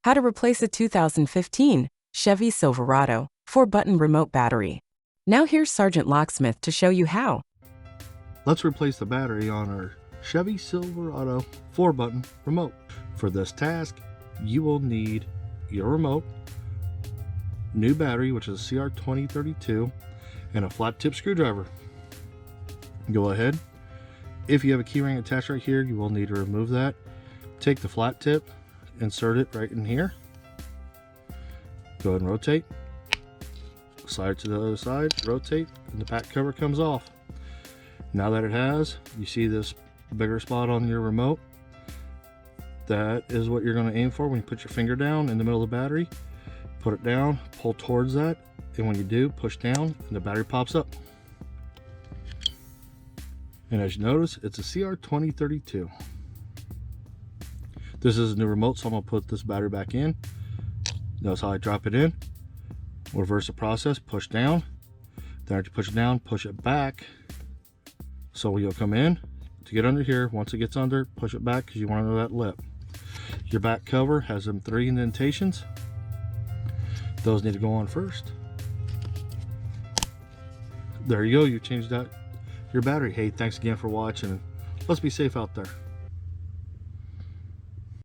How to replace a 2015 Chevy Silverado 4-button remote battery. Now here's Sergeant Locksmith to show you how. Let's replace the battery on our Chevy Silverado 4-button remote. For this task, you will need your remote, new battery, which is a CR2032, and a flat tip screwdriver. Go ahead. If you have a keyring attached right here, you will need to remove that. Take the flat tip, insert it right in here. Go ahead and rotate. Slide it to the other side, rotate, and the back cover comes off. Now that it has, you see this bigger spot on your remote. That is what you're going to aim for when you put your finger down in the middle of the battery. Put it down, pull towards that, and when you do, push down, and the battery pops up. And as you notice, it's a CR2032. This is a new remote, so I'm going to put this battery back in. Notice how I drop it in. Reverse the process, push down. Then after you push it down, push it back. So you'll come in to get under here. Once it gets under, push it back because you want to know that lip. Your back cover has them 3 indentations. Those need to go on first. There you go, you changed out your battery. Hey, thanks again for watching. Let's be safe out there.